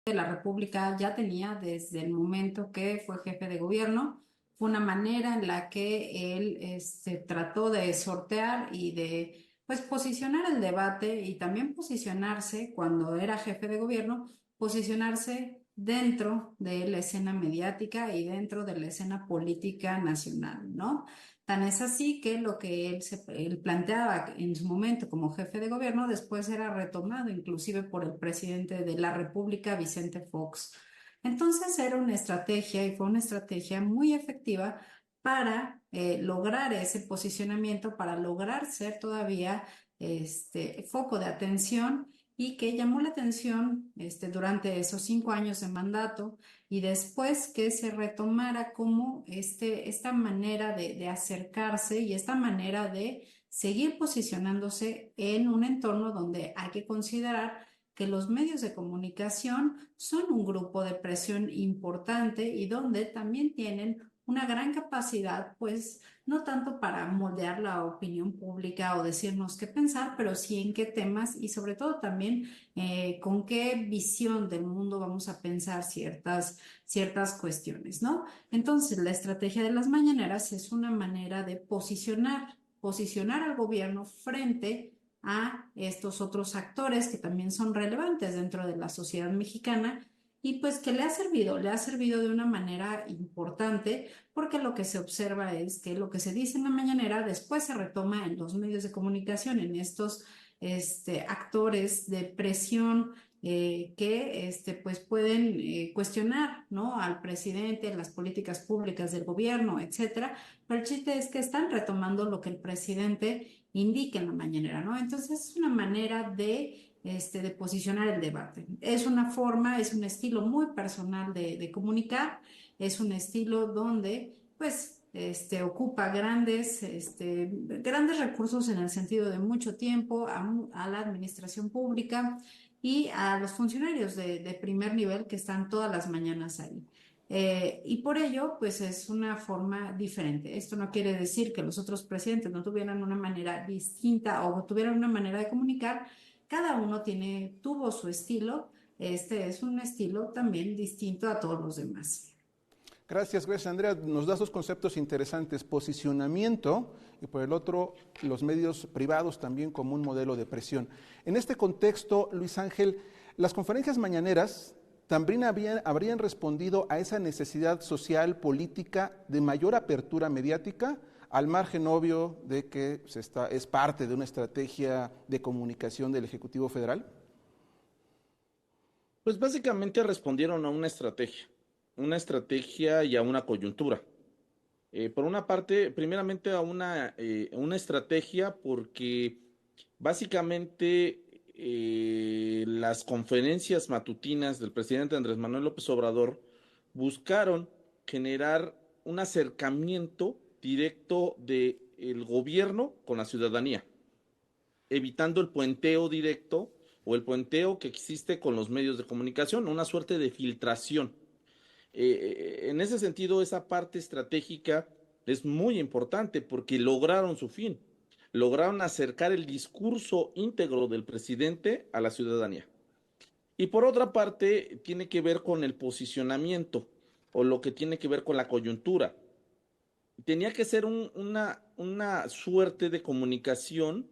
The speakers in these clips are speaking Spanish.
de la República ya tenía desde el momento que fue jefe de gobierno. Fue una manera en la que él trató de sortear y de pues posicionar el debate y también posicionarse cuando era jefe de gobierno, posicionarse dentro de la escena mediática y dentro de la escena política nacional, ¿no? Tan es así que lo que él planteaba en su momento como jefe de gobierno después era retomado inclusive por el presidente de la República, Vicente Fox. Entonces era una estrategia y fue una estrategia muy efectiva para lograr ese posicionamiento, para lograr ser todavía foco de atención y que llamó la atención durante esos 5 años de mandato y después que se retomara como esta manera de acercarse y esta manera de seguir posicionándose en un entorno donde hay que considerar que los medios de comunicación son un grupo de presión importante y donde también tienen una gran capacidad, pues no tanto para moldear la opinión pública o decirnos qué pensar, pero sí en qué temas y sobre todo también con qué visión del mundo vamos a pensar ciertas cuestiones, ¿no? Entonces, la estrategia de las mañaneras es una manera de posicionar al gobierno frente a estos otros actores que también son relevantes dentro de la sociedad mexicana y pues que le ha servido de una manera importante porque lo que se observa es que lo que se dice en la mañanera después se retoma en los medios de comunicación, en estos actores de presión que pues pueden cuestionar, ¿no? Al presidente, las políticas públicas del gobierno, etcétera. Pero el chiste es que están retomando lo que el presidente indica en la mañanera, ¿no? Entonces es una manera de posicionar el debate. Es una forma, es un estilo muy personal de comunicar, es un estilo donde, pues, ocupa grandes recursos en el sentido de mucho tiempo a la administración pública y a los funcionarios de primer nivel que están todas las mañanas ahí. Y por ello, pues es una forma diferente. Esto no quiere decir que los otros presidentes no tuvieran una manera distinta o tuvieran una manera de comunicar. Cada uno tuvo su estilo. Este es un estilo también distinto a todos los demás. Gracias Andrea. Nos das dos conceptos interesantes, posicionamiento y por el otro los medios privados también como un modelo de presión. En este contexto, Luis Ángel, las conferencias mañaneras también habrían respondido a esa necesidad social, política de mayor apertura mediática, al margen obvio de que es parte de una estrategia de comunicación del Ejecutivo Federal. Pues básicamente respondieron a una estrategia y a una coyuntura. Por una parte, primeramente a una estrategia porque básicamente las conferencias matutinas del presidente Andrés Manuel López Obrador buscaron generar un acercamiento directo del gobierno con la ciudadanía, evitando el puenteo directo o el puenteo que existe con los medios de comunicación, una suerte de filtración. En ese sentido, esa parte estratégica es muy importante porque lograron su fin, lograron acercar el discurso íntegro del presidente a la ciudadanía. Y por otra parte, tiene que ver con el posicionamiento o lo que tiene que ver con la coyuntura. Tenía que ser una suerte de comunicación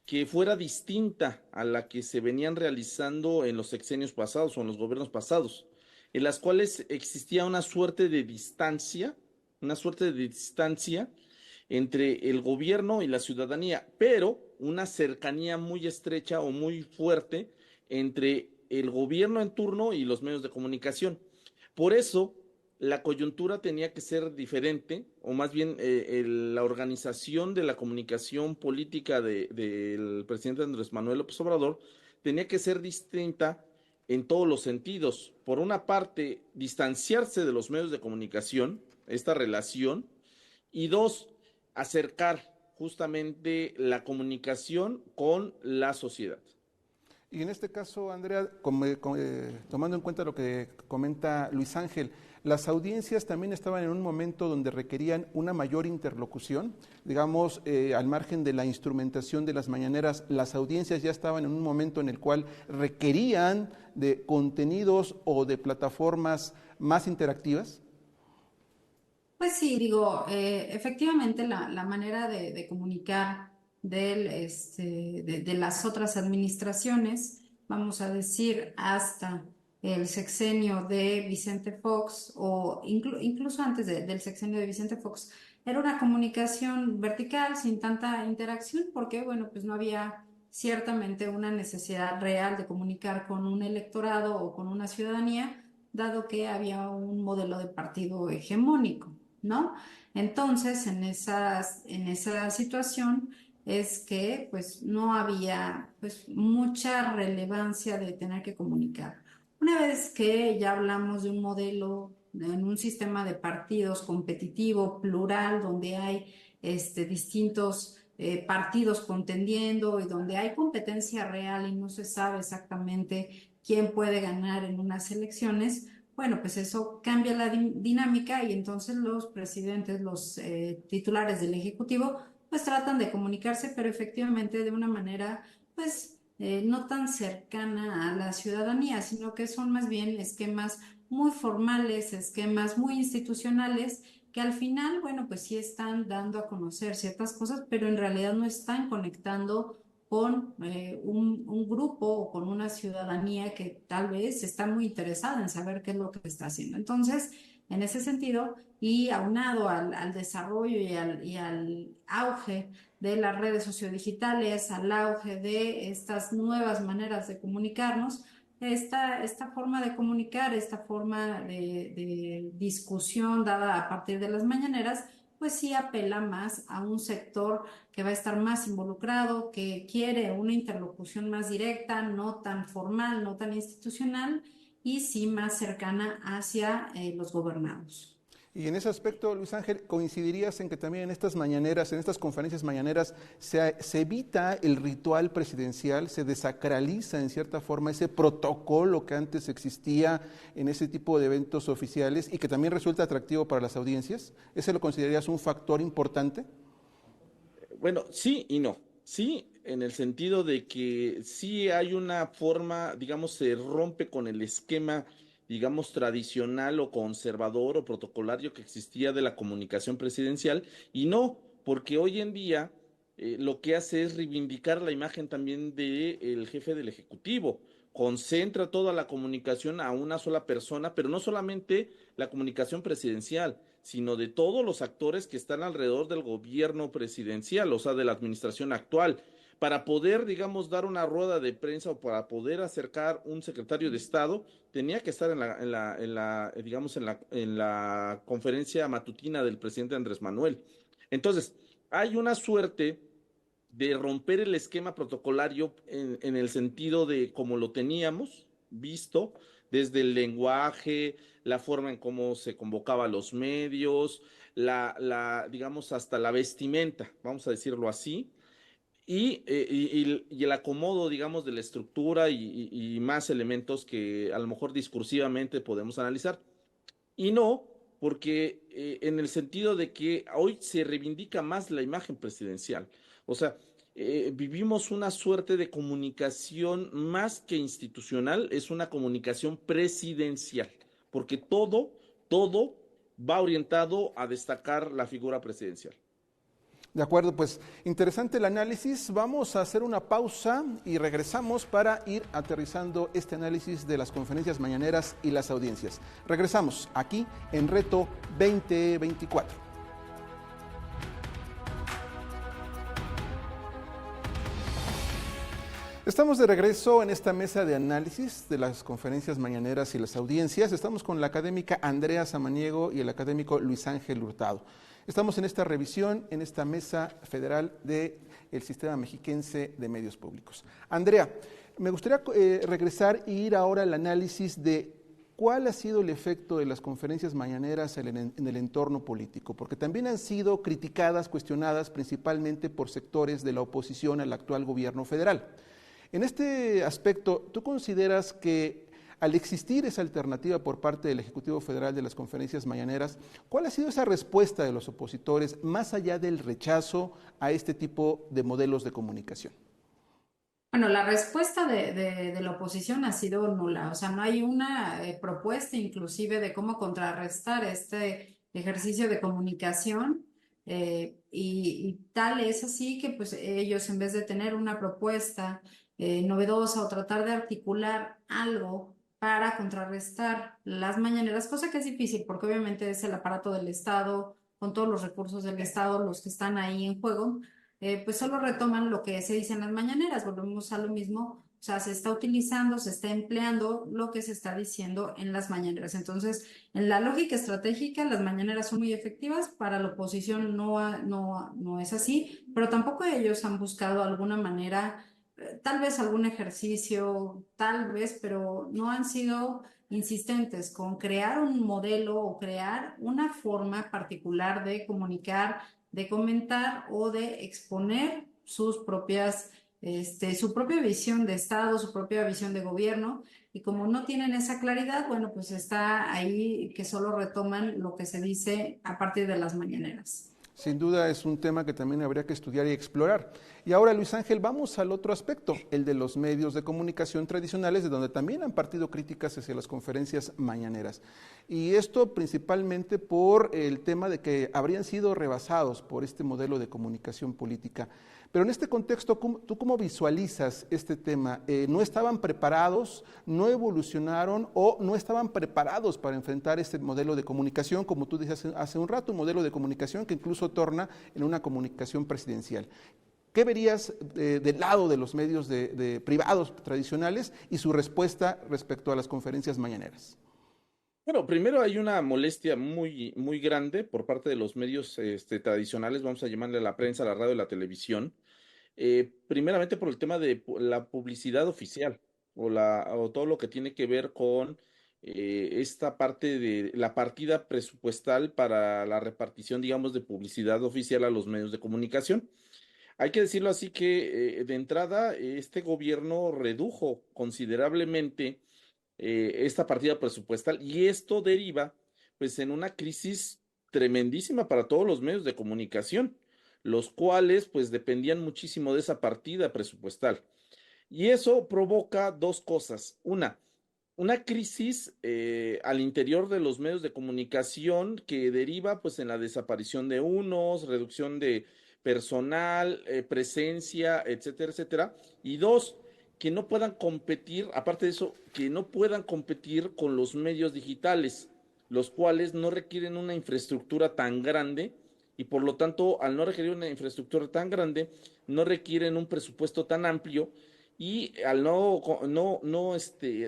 que fuera distinta a la que se venían realizando en los sexenios pasados o en los gobiernos pasados, en las cuales existía una suerte de distancia entre el gobierno y la ciudadanía, pero una cercanía muy estrecha o muy fuerte entre el gobierno en turno y los medios de comunicación. Por eso, la coyuntura tenía que ser diferente, o más bien la organización de la comunicación política del presidente Andrés Manuel López Obrador tenía que ser distinta en todos los sentidos. Por una parte, distanciarse de los medios de comunicación, esta relación, y dos, acercar justamente la comunicación con la sociedad. Y en este caso, Andrea, tomando en cuenta lo que comenta Luis Ángel, las audiencias también estaban en un momento donde requerían una mayor interlocución, digamos, al margen de la instrumentación de las mañaneras, las audiencias ya estaban en un momento en el cual requerían de contenidos o de plataformas más interactivas. Pues sí, digo, efectivamente la manera de comunicar de las otras administraciones, vamos a decir, hasta el sexenio de Vicente Fox o incluso antes del sexenio de Vicente Fox, era una comunicación vertical sin tanta interacción porque, bueno, pues no había ciertamente una necesidad real de comunicar con un electorado o con una ciudadanía, dado que había un modelo de partido hegemónico. ¿No? Entonces, en esa situación es que pues no había pues mucha relevancia de tener que comunicar. Una vez que ya hablamos de un modelo, en un sistema de partidos competitivo, plural, donde hay distintos partidos contendiendo y donde hay competencia real y no se sabe exactamente quién puede ganar en unas elecciones, bueno, pues eso cambia la dinámica y entonces los presidentes, los titulares del Ejecutivo, pues tratan de comunicarse, pero efectivamente de una manera, pues no tan cercana a la ciudadanía, sino que son más bien esquemas muy formales, esquemas muy institucionales, que al final, bueno, pues sí están dando a conocer ciertas cosas, pero en realidad no están conectando con un grupo o con una ciudadanía que tal vez está muy interesada en saber qué es lo que está haciendo. Entonces, en ese sentido, y aunado al desarrollo y al auge de las redes sociodigitales, al auge de estas nuevas maneras de comunicarnos, esta forma de comunicar, esta forma de discusión dada a partir de las mañaneras, pues sí apela más a un sector que va a estar más involucrado, que quiere una interlocución más directa, no tan formal, no tan institucional y sí más cercana hacia los gobernados. Y en ese aspecto, Luis Ángel, ¿coincidirías en que también en estas mañaneras, en estas conferencias mañaneras, se evita el ritual presidencial, se desacraliza en cierta forma ese protocolo que antes existía en ese tipo de eventos oficiales y que también resulta atractivo para las audiencias? ¿Ese lo considerarías un factor importante? Bueno, sí y no. Sí, en el sentido de que sí hay una forma, digamos, se rompe con el esquema, digamos, tradicional o conservador o protocolario que existía de la comunicación presidencial, y no, porque hoy en día lo que hace es reivindicar la imagen también del jefe del Ejecutivo. Concentra toda la comunicación a una sola persona, pero no solamente la comunicación presidencial, sino de todos los actores que están alrededor del gobierno presidencial, o sea, de la administración actual, para poder, digamos, dar una rueda de prensa o para poder acercar un secretario de Estado, tenía que estar digamos, en la conferencia matutina del presidente Andrés Manuel. Entonces, hay una suerte de romper el esquema protocolario en el sentido de como lo teníamos visto, desde el lenguaje, la forma en cómo se convocaba a los medios, digamos, hasta la vestimenta, vamos a decirlo así, y el acomodo, digamos, de la estructura y más elementos que a lo mejor discursivamente podemos analizar. Y no, porque en el sentido de que hoy se reivindica más la imagen presidencial. O sea, vivimos una suerte de comunicación más que institucional, es una comunicación presidencial, porque todo va orientado a destacar la figura presidencial. De acuerdo, pues interesante el análisis. Vamos a hacer una pausa y regresamos para ir aterrizando este análisis de las conferencias mañaneras y las audiencias. Regresamos aquí en Reto 2024. Estamos de regreso en esta mesa de análisis de las conferencias mañaneras y las audiencias. Estamos con la académica Andrea Samaniego y el académico Luis Ángel Hurtado. Estamos en esta revisión, en esta mesa federal del Sistema Mexiquense de Medios Públicos. Andrea, me gustaría regresar e ir ahora al análisis de cuál ha sido el efecto de las conferencias mañaneras en el entorno político, porque también han sido criticadas, cuestionadas principalmente por sectores de la oposición al actual gobierno federal. En este aspecto, ¿tú consideras que al existir esa alternativa por parte del Ejecutivo Federal de las conferencias mañaneras, cuál ha sido esa respuesta de los opositores más allá del rechazo a este tipo de modelos de comunicación? Bueno, la respuesta de la oposición ha sido nula, o sea, no hay una propuesta inclusive de cómo contrarrestar este ejercicio de comunicación y tal es así que pues ellos en vez de tener una propuesta novedosa o tratar de articular algo para contrarrestar las mañaneras, cosa que es difícil porque obviamente es el aparato del Estado, con todos los recursos del Estado los que están ahí en juego, pues solo retoman lo que se dice en las mañaneras, volvemos a lo mismo, o sea, se está utilizando, se está empleando lo que se está diciendo en las mañaneras. Entonces, en la lógica estratégica, las mañaneras son muy efectivas, para la oposición no es así, pero tampoco ellos han buscado alguna manera, tal vez algún ejercicio, tal vez, pero no han sido insistentes con crear un modelo o crear una forma particular de comunicar, de comentar o de exponer sus propias, su propia visión de Estado, su propia visión de gobierno. Y como no tienen esa claridad, bueno, pues está ahí que solo retoman lo que se dice a partir de las mañaneras. Sin duda es un tema que también habría que estudiar y explorar. Y ahora, Luis Ángel, vamos al otro aspecto, el de los medios de comunicación tradicionales, de donde también han partido críticas hacia las conferencias mañaneras. Y esto principalmente por el tema de que habrían sido rebasados por este modelo de comunicación política. Pero en este contexto, ¿tú cómo visualizas este tema? ¿No estaban preparados, no evolucionaron o no estaban preparados para enfrentar este modelo de comunicación, como tú dices hace un rato, un modelo de comunicación que incluso torna en una comunicación presidencial? ¿Qué verías del lado de los medios de privados tradicionales y su respuesta respecto a las conferencias mañaneras? Bueno, primero hay una molestia muy grande por parte de los medios tradicionales, vamos a llamarle la prensa, la radio y la televisión, primeramente por el tema de la publicidad oficial o todo lo que tiene que ver con esta parte de la partida presupuestal para la repartición, digamos, de publicidad oficial a los medios de comunicación. Hay que decirlo así que de entrada este gobierno redujo considerablemente esta partida presupuestal y esto deriva pues en una crisis tremendísima para todos los medios de comunicación, los cuales pues dependían muchísimo de esa partida presupuestal. Y eso provoca dos cosas. Una crisis al interior de los medios de comunicación que deriva pues en la desaparición de unos, reducción de personal, presencia, etcétera, etcétera. Y dos, que no puedan competir, aparte de eso, que no puedan competir con los medios digitales, los cuales no requieren una infraestructura tan grande y por lo tanto, al no requerir una infraestructura tan grande, no requieren un presupuesto tan amplio y al no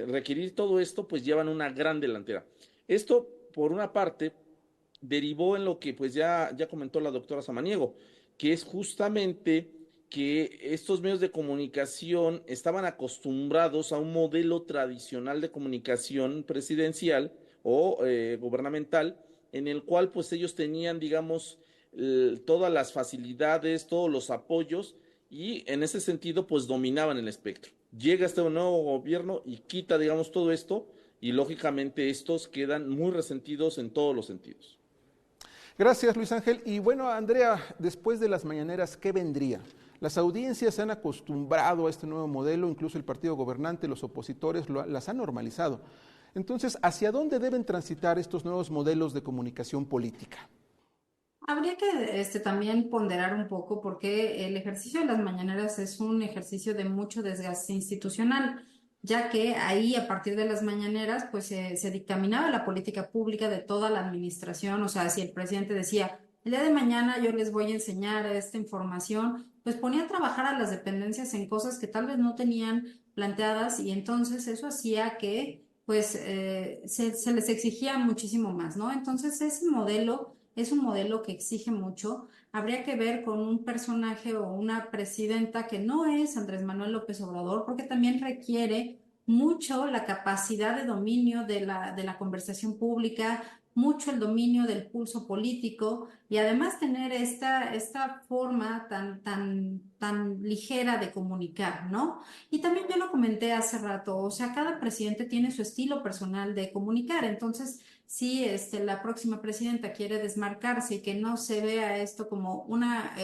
requerir todo esto, pues llevan una gran delantera. Esto, por una parte, derivó en lo que pues ya comentó la doctora Samaniego, que es justamente que estos medios de comunicación estaban acostumbrados a un modelo tradicional de comunicación presidencial o gubernamental, en el cual pues ellos tenían, digamos, todas las facilidades, todos los apoyos, y en ese sentido pues dominaban el espectro. Llega este nuevo gobierno y quita, digamos, todo esto, y lógicamente estos quedan muy resentidos en todos los sentidos. Gracias, Luis Ángel. Y bueno, Andrea, después de las mañaneras, ¿qué vendría? Las audiencias se han acostumbrado a este nuevo modelo, incluso el partido gobernante, los opositores las han normalizado. Entonces, ¿hacia dónde deben transitar estos nuevos modelos de comunicación política? Habría que también ponderar un poco porque el ejercicio de las mañaneras es un ejercicio de mucho desgaste institucional, ya que ahí a partir de las mañaneras pues se dictaminaba la política pública de toda la administración, o sea, si el presidente decía, el día de mañana yo les voy a enseñar esta información, pues ponía a trabajar a las dependencias en cosas que tal vez no tenían planteadas y entonces eso hacía que pues se les exigía muchísimo más, ¿no? Entonces ese modelo es un modelo que exige mucho. Habría que ver con un personaje o una presidenta que no es Andrés Manuel López Obrador, porque también requiere mucho la capacidad de dominio de la conversación pública, mucho el dominio del pulso político y además tener esta forma tan ligera de comunicar, ¿no? Y también yo lo comenté hace rato, o sea, cada presidente tiene su estilo personal de comunicar, entonces si la próxima presidenta quiere desmarcarse y que no se vea esto como una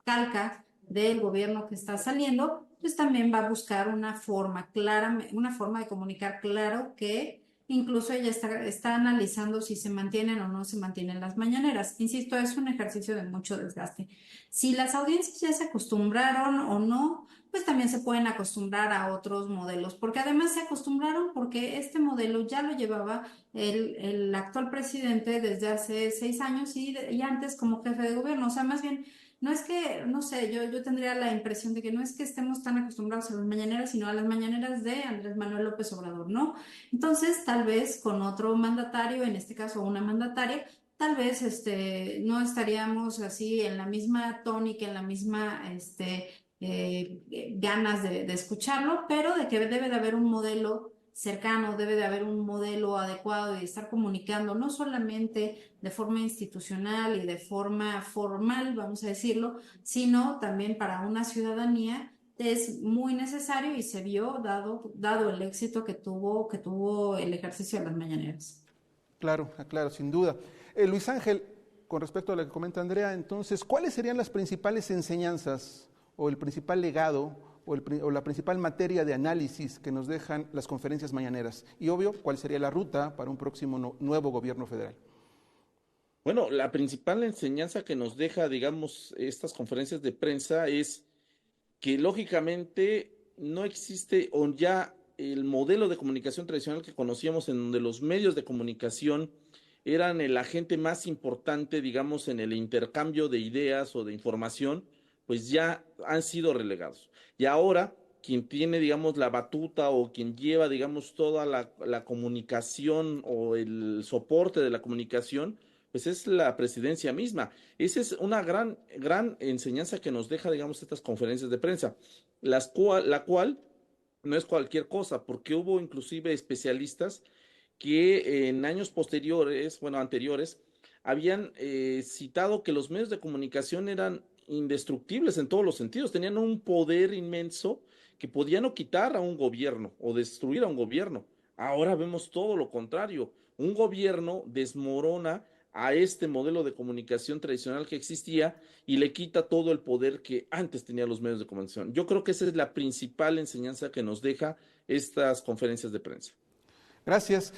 calca del gobierno que está saliendo, pues también va a buscar una forma clara, una forma de comunicar claro que incluso ella está analizando si se mantienen o no se mantienen las mañaneras. Insisto, es un ejercicio de mucho desgaste. Si las audiencias ya se acostumbraron o no, pues también se pueden acostumbrar a otros modelos, porque además se acostumbraron porque este modelo ya lo llevaba el actual presidente desde hace 6 años y antes como jefe de gobierno. O sea, más bien, no es que, no sé, yo tendría la impresión de que no es que estemos tan acostumbrados a las mañaneras, sino a las mañaneras de Andrés Manuel López Obrador, ¿no? Entonces, tal vez con otro mandatario, en este caso una mandataria, tal vez no estaríamos así en la misma tónica, en la misma ganas de escucharlo, pero de que debe de haber un modelo cercano, debe de haber un modelo adecuado y estar comunicando no solamente de forma institucional y de forma formal, vamos a decirlo, sino también para una ciudadanía es muy necesario y se vio dado el éxito que tuvo el ejercicio de las mañaneras. Claro, claro, sin duda. Luis Ángel, con respecto a lo que comenta Andrea, entonces, ¿cuáles serían las principales enseñanzas o el principal legado o la principal materia de análisis que nos dejan las conferencias mañaneras? Y obvio, ¿cuál sería la ruta para un próximo nuevo gobierno federal? Bueno, la principal enseñanza que nos deja, digamos, estas conferencias de prensa es que lógicamente no existe o ya el modelo de comunicación tradicional que conocíamos en donde los medios de comunicación eran el agente más importante, digamos, en el intercambio de ideas o de información, pues ya han sido relegados. Y ahora quien tiene, digamos, la batuta o quien lleva, digamos, toda la comunicación o el soporte de la comunicación, pues es la presidencia misma. Esa es una gran enseñanza que nos deja, digamos, estas conferencias de prensa, la cual no es cualquier cosa, porque hubo inclusive especialistas que en años posteriores, bueno, anteriores, habían citado que los medios de comunicación eran indestructibles en todos los sentidos, tenían un poder inmenso que podían o quitar a un gobierno o destruir a un gobierno. Ahora vemos todo lo contrario. Un gobierno desmorona a este modelo de comunicación tradicional que existía y le quita todo el poder que antes tenían los medios de comunicación. Yo creo que esa es la principal enseñanza que nos deja estas conferencias de prensa. Gracias.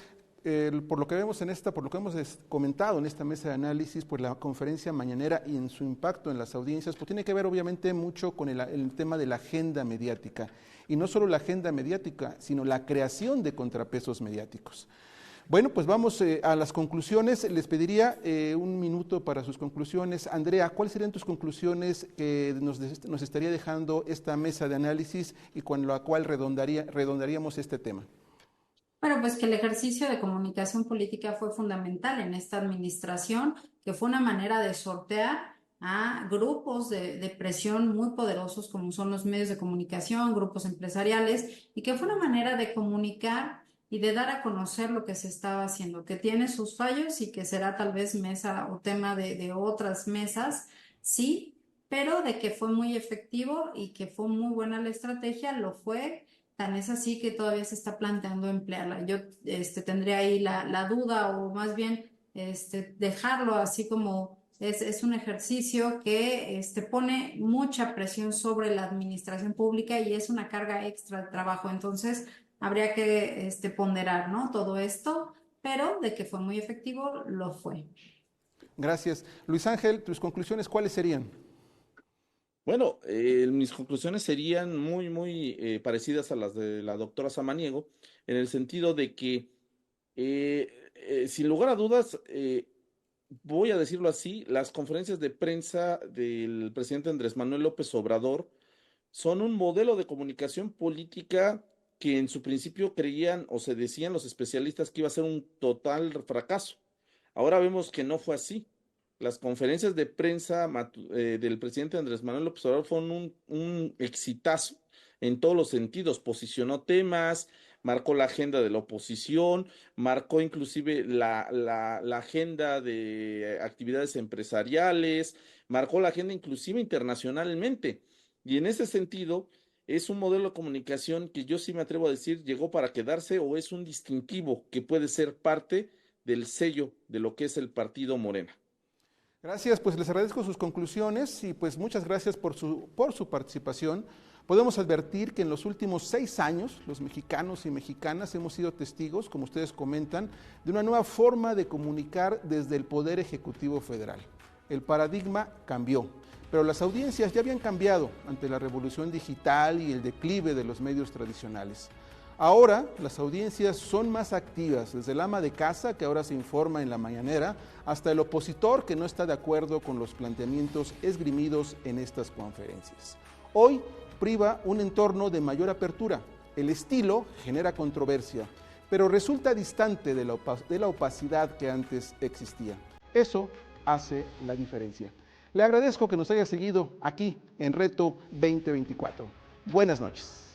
Por lo que vemos en esta, por lo que hemos comentado en esta mesa de análisis, pues la conferencia mañanera y en su impacto en las audiencias, pues tiene que ver obviamente mucho con el tema de la agenda mediática. Y no solo la agenda mediática, sino la creación de contrapesos mediáticos. Bueno, pues vamos a las conclusiones. Les pediría un minuto para sus conclusiones. Andrea, ¿cuáles serían tus conclusiones que nos estaría dejando esta mesa de análisis y con la cual redondaríamos este tema? Bueno, pues que el ejercicio de comunicación política fue fundamental en esta administración, que fue una manera de sortear a grupos de presión muy poderosos como son los medios de comunicación, grupos empresariales, y que fue una manera de comunicar y de dar a conocer lo que se estaba haciendo, que tiene sus fallos y que será tal vez mesa o tema de otras mesas, sí, pero de que fue muy efectivo y que fue muy buena la estrategia, lo fue. Tan es así que todavía se está planteando emplearla. Yo tendría ahí la duda o más bien dejarlo así como es un ejercicio que pone mucha presión sobre la administración pública y es una carga extra de trabajo. Entonces, habría que ponderar, ¿no? Todo esto, pero de que fue muy efectivo, lo fue. Gracias. Luis Ángel, tus conclusiones, ¿cuáles serían? Bueno, mis conclusiones serían muy parecidas a las de la doctora Samaniego, en el sentido de que, sin lugar a dudas, voy a decirlo así, las conferencias de prensa del presidente Andrés Manuel López Obrador son un modelo de comunicación política que en su principio creían o se decían los especialistas que iba a ser un total fracaso. Ahora vemos que no fue así. Las conferencias de prensa del presidente Andrés Manuel López Obrador fueron un exitazo en todos los sentidos. Posicionó temas, marcó la agenda de la oposición, marcó inclusive la agenda de actividades empresariales, marcó la agenda inclusive internacionalmente. Y en ese sentido, es un modelo de comunicación que yo sí me atrevo a decir llegó para quedarse o es un distintivo que puede ser parte del sello de lo que es el partido Morena. Gracias, pues les agradezco sus conclusiones y pues muchas gracias por su participación. Podemos advertir que en los últimos 6 años los mexicanos y mexicanas hemos sido testigos, como ustedes comentan, de una nueva forma de comunicar desde el Poder Ejecutivo Federal. El paradigma cambió, pero las audiencias ya habían cambiado ante la revolución digital y el declive de los medios tradicionales. Ahora las audiencias son más activas, desde el ama de casa, que ahora se informa en la mañanera, hasta el opositor que no está de acuerdo con los planteamientos esgrimidos en estas conferencias. Hoy priva un entorno de mayor apertura. El estilo genera controversia, pero resulta distante de la opacidad que antes existía. Eso hace la diferencia. Le agradezco que nos haya seguido aquí en Reto 2024. Buenas noches.